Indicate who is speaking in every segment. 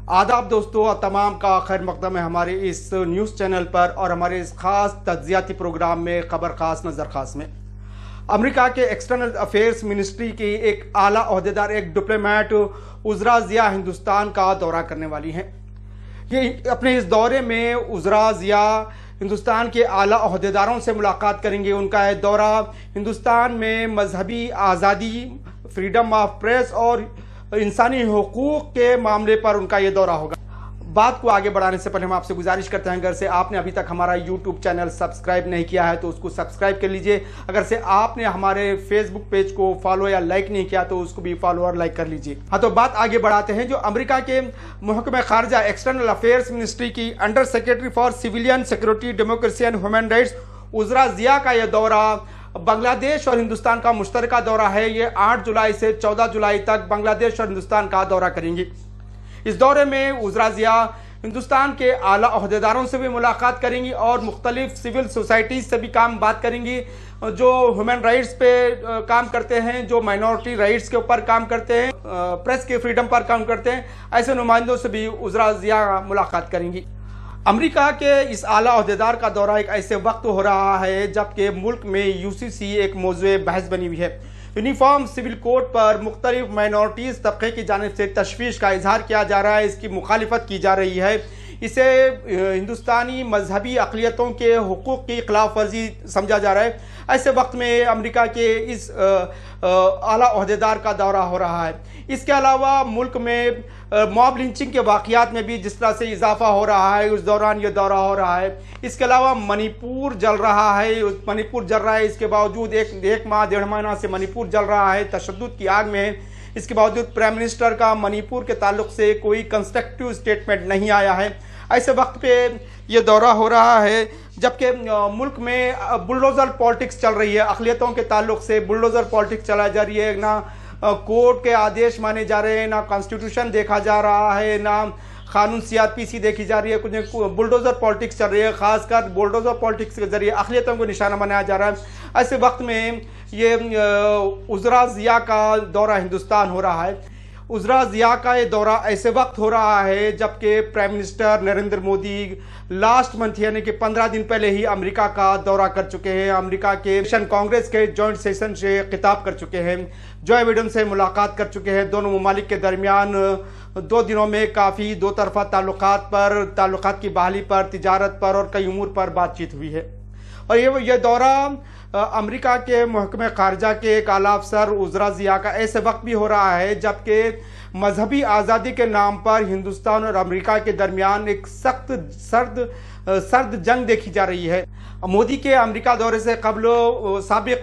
Speaker 1: आदाब दोस्तों, तमाम का खैर मकदम है हमारे इस न्यूज़ चैनल पर और हमारे इस खास तज्जियाती प्रोग्राम में खबर खास नज़र खास में अमेरिका के एक्सटर्नल अफेयर्स मिनिस्ट्री की एक आला ओहदेदार, एक डिप्लोमेट उज़रा ज़िया हिंदुस्तान का दौरा करने वाली हैं। ये अपने इस दौरे में उज़रा ज़िया हिंदुस्तान के आला ओहदेदारों से मुलाकात करेंगे। उनका यह दौरा हिंदुस्तान में मजहबी आज़ादी, फ्रीडम ऑफ प्रेस और इंसानी हुकूक के मामले पर उनका ये दौरा होगा। बात को आगे बढ़ाने से पहले हम आपसे गुजारिश करते हैं, अगर से आपने अभी तक हमारा YouTube चैनल सब्सक्राइब नहीं किया है तो उसको सब्सक्राइब कर लीजिए। अगर से आपने हमारे Facebook पेज को फॉलो या लाइक नहीं किया तो उसको भी फॉलो और लाइक कर लीजिए। हाँ, तो बात आगे बढ़ाते हैं। जो अमेरिका के महकमा खारजा एक्सटर्नल अफेयर्स मिनिस्ट्री की under secretary for civilian security, democracy and human rights Uzra Zeya का यह दौरा बांग्लादेश और हिंदुस्तान का मुश्तरका दौरा है। ये 8 जुलाई से 14 जुलाई तक बांग्लादेश और हिंदुस्तान का दौरा करेंगी। इस दौरे में उज़रा ज़िया हिंदुस्तान के आला ओहदेदारों से भी मुलाकात करेंगी और मुख्तलिफ सिविल सोसाइटीज से भी बात करेंगी, जो ह्यूमन राइट्स पे काम करते हैं, जो माइनॉरिटी राइट्स के ऊपर काम करते हैं, प्रेस के फ्रीडम पर काम करते हैं। ऐसे नुमाइंदों से भी उज़रा ज़िया मुलाकात करेंगी। अमेरिका के इस आला ओहदेदार का दौरा एक ऐसे वक्त हो रहा है जबकि मुल्क में यूसीसी एक मौज़ूए बहस बनी हुई है। यूनिफॉर्म सिविल कोड पर मुख्तलिफ माइनॉरिटीज़ तबके की जानिब से तशवीश का इजहार किया जा रहा है, इसकी मुखालिफत की जा रही है। इसे हिंदुस्तानी मजहबी अक़लियतों के हुकूक़ की खिलाफ वर्जी समझा जा रहा है। ऐसे वक्त में अमेरिका के इस आला ओहदेदार का दौरा हो रहा है। इसके अलावा मुल्क में मॉब लिंचिंग के वाक़यात में भी जिस तरह से इजाफा हो रहा है, उस दौरान ये दौरा हो रहा है। इसके अलावा मणिपुर जल रहा है, मणिपुर जल रहा है। इसके बावजूद एक माह 1.5 महीना से मणिपुर जल रहा है, तशद्दुद की आग में है। इसके बावजूद प्राइम मिनिस्टर का मणिपुर के ताल्लुक से कोई कंस्ट्रक्टिव स्टेटमेंट नहीं आया है। ऐसे वक्त पे ये दौरा हो रहा है जबकि मुल्क में बुलडोज़र पॉलिटिक्स चल रही है। अक़लियतों के ताल्लुक से बुलडोज़र पॉलिटिक्स चलाई जा रही है। ना कोर्ट के आदेश माने जा रहे हैं, ना कॉन्स्टिट्यूशन देखा जा रहा है, ना कानून सीआरपीसी देखी जा रही है। कुछ बुलडोज़र पॉलिटिक्स चल रही है। खासकर बुलडोज़र पॉलिटिक्स के जरिए अक़लियतों को निशाना बनाया जा रहा है। ऐसे वक्त में ये उज़रा ज़िया का दौरा हिंदुस्तान हो रहा है। उज़रा ज़िया का ये दौरा ऐसे वक्त हो रहा है जबकि prime minister Narendra Modi last month यानी कि 15 दिन पहले ही अमेरिका का दौरा कर चुके हैं। अमेरिका के कांग्रेस के जॉइंट सेशन से खिताब कर चुके हैं, जो बिडेन से मुलाकात कर चुके हैं। दोनों ममालिक के दरमियान 2 दिनों में काफ़ी दो तरफा ताल्लुकात की बहाली पर, तिजारत पर और कई उमूर पर बातचीत हुई है। और ये दौरा अमेरिका के महकमे खारजा के एक आला अफसर उज़रा ज़िया का ऐसे वक्त भी हो रहा है जबकि मजहबी आज़ादी के नाम पर हिंदुस्तान और अमेरिका के दरमियान एक सख्त सर्द जंग देखी जा रही है। मोदी के अमेरिका दौरे से कबल साबिक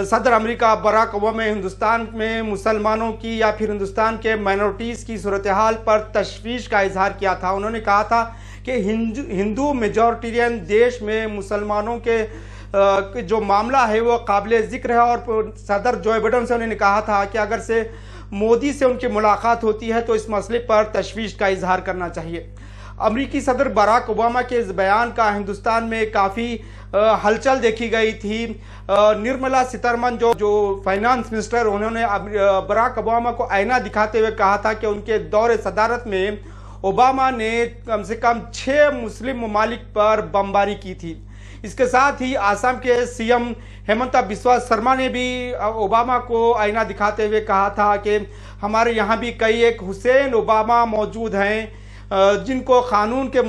Speaker 1: सदर अमेरिका बराक ओबामा हिंदुस्तान में मुसलमानों की या फिर हिंदुस्तान के माइनॉरिटीज़ की सूरत हाल पर तशवीश का इजहार किया था। उन्होंने कहा था कि हिंदू मेजॉरिटेरियन देश में मुसलमानों के जो मामला है वो काबिल ज़िक्र है। और सदर जो बिडेन से उन्होंने कहा था कि अगर से मोदी से उनकी मुलाकात होती है तो इस मसले पर तशवीश का इजहार करना चाहिए। अमरीकी सदर बराक ओबामा के इस बयान का हिंदुस्तान में काफ़ी हलचल देखी गई थी। निर्मला सीतारमन जो फाइनेंस मिनिस्टर, उन्होंने बराक ओबामा को आईना दिखाते हुए कहा था कि उनके दौरे सदारत में ओबामा ने कम से कम 6 मुस्लिम ममालिक पर बमबारी की थी। इसके साथ ही आसाम के सीएम हेमंता बिस्वा शर्मा ने भी ओबामा को आईना दिखाते हुए कहा था कि हमारे यहाँ भी कई एक हुसैन ओबामा मौजूद हैं जिनको कानून के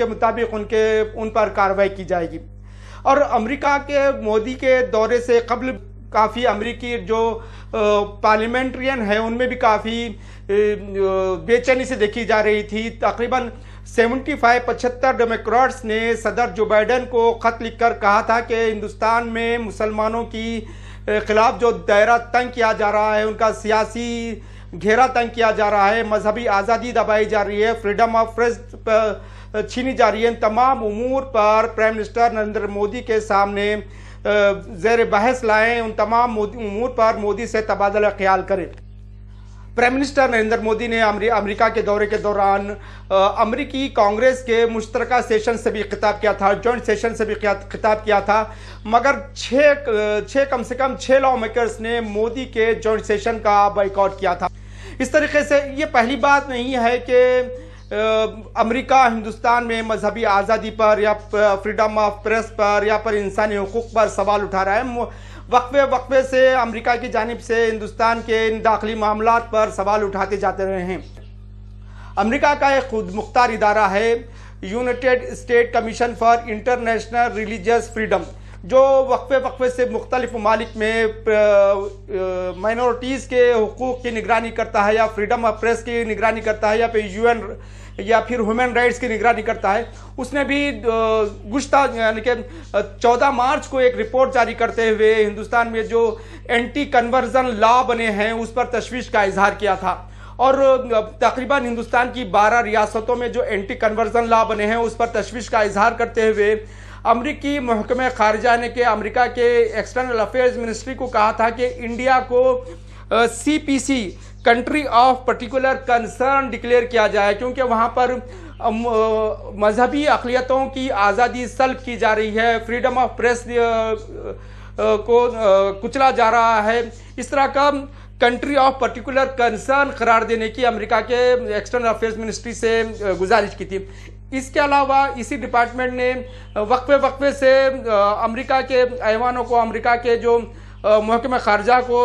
Speaker 1: मुताबिक उन पर कार्रवाई की जाएगी। और अमेरिका के मोदी के दौरे से कबल काफ़ी अमेरिकी जो पार्लियामेंट्रियन है उनमें भी काफ़ी बेचैनी से देखी जा रही थी। तकरीबन 75 डेमोक्रेट्स ने सदर जो बाइडेन को ख़त लिखकर कहा था कि हिंदुस्तान में मुसलमानों की खिलाफ जो दायरा तंग किया जा रहा है, उनका सियासी घेरा तंग किया जा रहा है, मजहबी आज़ादी दबाई जा रही है, फ्रीडम ऑफ प्रेस छीनी जा रही है। इन तमाम उमूर पर प्राइम मिनिस्टर नरेंद्र मोदी के सामने ज़ेर बहस लाएं। उन तमाम उमूर पर मोदी से तबादला ख्याल करें। प्राइम मिनिस्टर नरेंद्र मोदी ने अमेरिका के दौरे के दौरान अमेरिकी कांग्रेस के मुश्तरका सेशन से भी खिताब किया था, जॉइंट सेशन से भी खिताब किया था, मगर कम से कम 6 लॉ मेकर्स ने मोदी के जॉइंट सेशन का बाइकआउट किया था। اس طریقے سے یہ پہلی بات نہیں ہے کہ امریکہ ہندوستان میں مذہبی آزادی پر یا فریڈم آف پریس پر یا پر انسانی حقوق پر سوال اٹھا رہا ہے. وقفے سے امریکہ کی جانب سے ہندوستان کے داخلی معاملات پر سوال اٹھاتے جاتے رہے ہیں. امریکہ کا ایک خود مختار ادارہ ہے United state commission for international religious freedom, جو وقفے سے مختلف ممالک میں مائنورٹیز کے حقوق کی نگرانی کرتا ہے، یا فریڈم آف پریس کی نگرانی کرتا ہے، یا پھر UN یا پھر ہیومن رائٹس کی نگرانی کرتا ہے. اس نے بھی گزشتہ یعنی کہ 14 مارچ کو ایک رپورٹ جاری کرتے ہوئے ہندوستان میں جو اینٹی کنورژن لا بنے ہیں اس پر تشویش کا اظہار کیا تھا. اور تقریباً ہندوستان کی 12 ریاستوں میں جو اینٹی کنورژن لا بنے ہیں اس پر تشویش کا اظہار کرتے ہوئے امریکی محکمہ خارجہ نے کہ امریکہ کے ایکسٹرنل افیئرز منسٹری کو کہا تھا کہ انڈیا کو CPC country of particular concern declare کیا جائے، کیونکہ وہاں پر مذہبی اقلیتوں کی آزادی سلب کی جا رہی ہے، فریڈم آف پریس کو کچلا جا رہا ہے. اس طرح کا کنٹری آف پرٹیکولر کنسرن قرار دینے کی امریکہ کے ایکسٹرنل افیئرز منسٹری سے گزارش کی تھی. اس کے علاوہ اسی ڈپارٹمنٹ نے وقفے سے امریکہ کے ایوانوں کو، امریکہ کے جو محکمہ خارجہ کو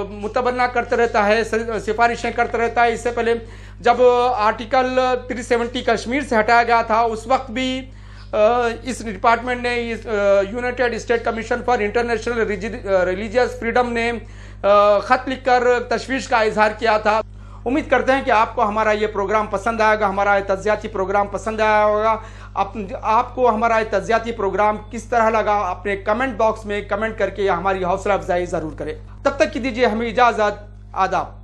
Speaker 1: متبنہ کرتے رہتا ہے، سفارشیں کرتے رہتا ہے. اس سے پہلے جب آرٹیکل 370 کشمیر سے ہٹایا گیا تھا اس وقت بھی اس ڈپارٹمنٹ نے United state commission for international religious freedom نے خط لکھ کر تشویش کا اظہار کیا تھا. امید کرتے ہیں کہ آپ کو ہمارا یہ پروگرام پسند آئے گا، ہمارا یہ تجزیاتی پروگرام پسند آیا ہوگا. آپ کو ہمارا یہ تجزیاتی پروگرام کس طرح لگا اپنے کمنٹ باکس میں کمنٹ کر کے ہماری حوصلہ افزائی ضرور کریں. تب تک کی دیجیے ہمیں اجازت. آداب.